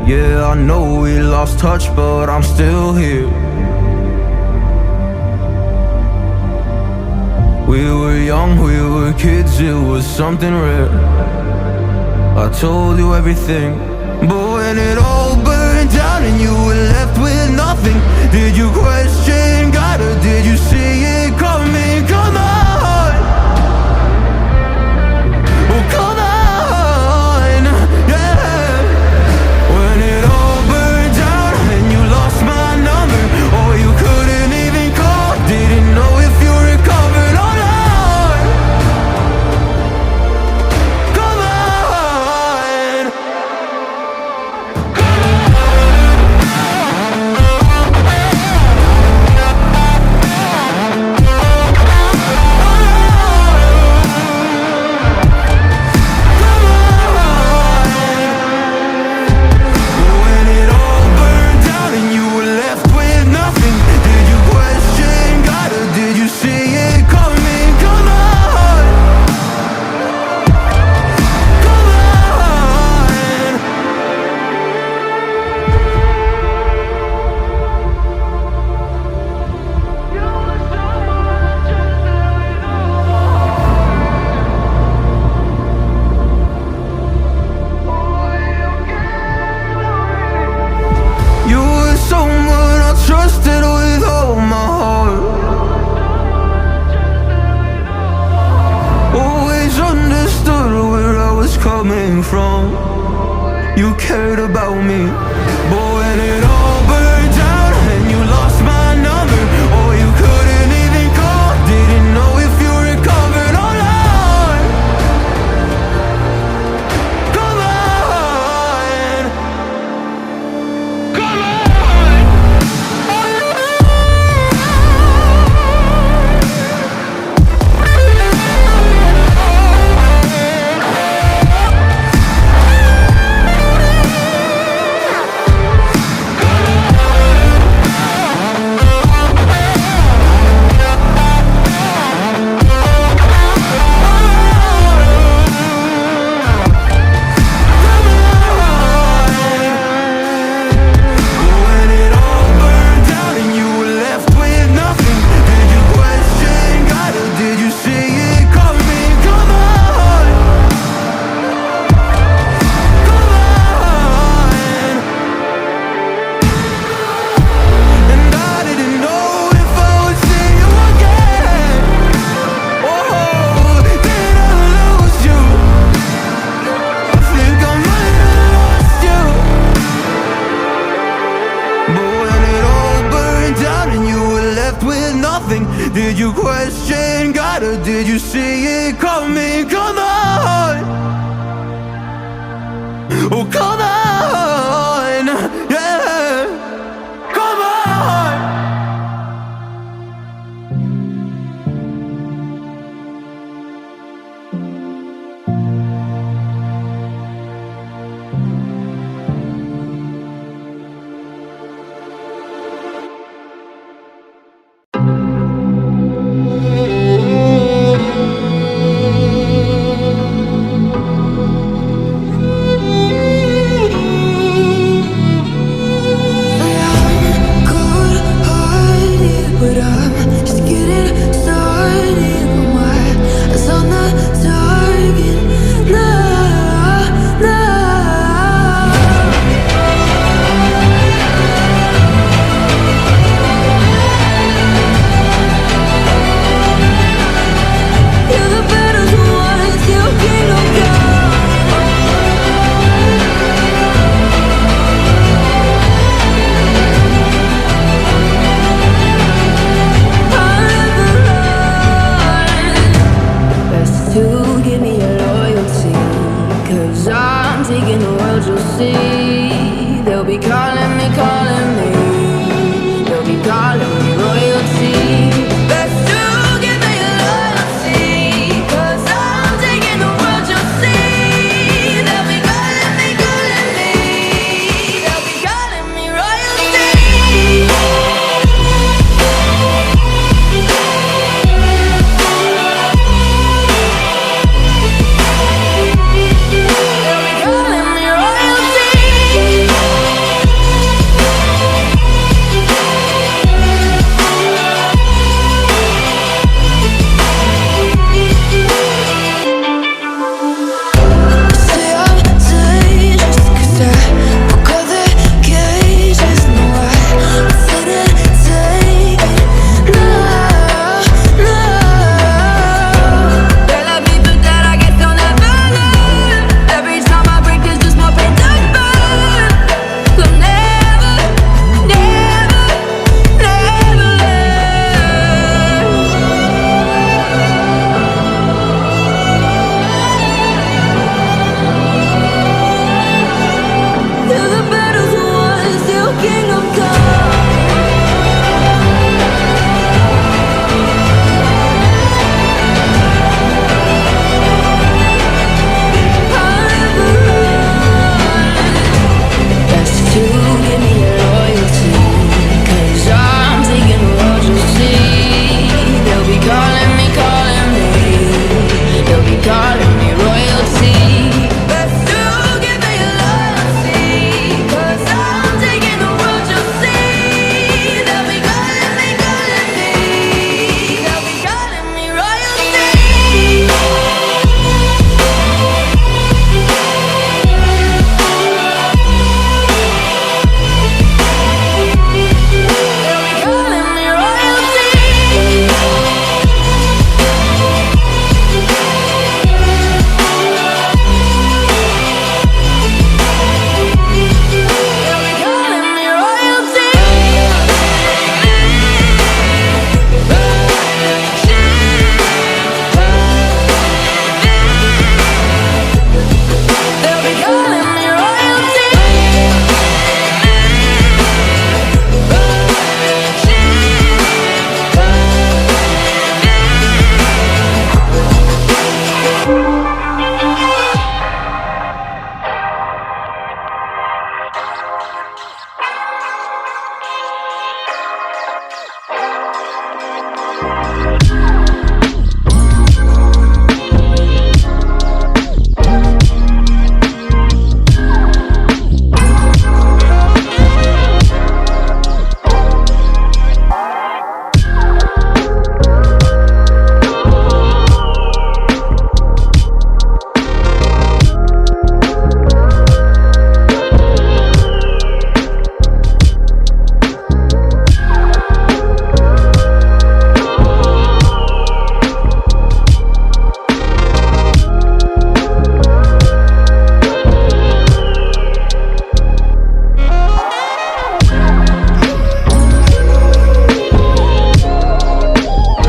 Yeah, I know we lost touch, but I'm still here. We were young, we were kids, it was something rare. I told you everything, but when it all burned down and you were left with nothing, did you question God or did you see it coming? Come on, oh come on, yeah. When it all burned down and you lost my number, or you couldn't even call, didn't know if you recovered or not. Come on, when it all burned down and you were left with nothing, did you question God or did you see it coming? Come on, come on. You were someone I trusted with all my heart. Always understood where I was coming from. You cared about me, but when it all burned down and you lost my number, or you couldn't even call, didn't know if you recovered or not. Come on, come on. When it all burned down and you were left with nothing, did you question God or did you see it coming? Come on, come on. And I didn't know if I would see you again. Oh, did I lose you? I think I might have lost you. But when it all burned down and you were left with nothing, did you question God or did you see it coming? Come on, oh come on, yeah, come on. But I'm just getting started. My eyes on the target. Nah, nah. You're the battles won, still kingdom come. Best to give me your loyalty, 'cause I'm taking the world, you'll see. They'll be calling me, they'll be calling me royalty.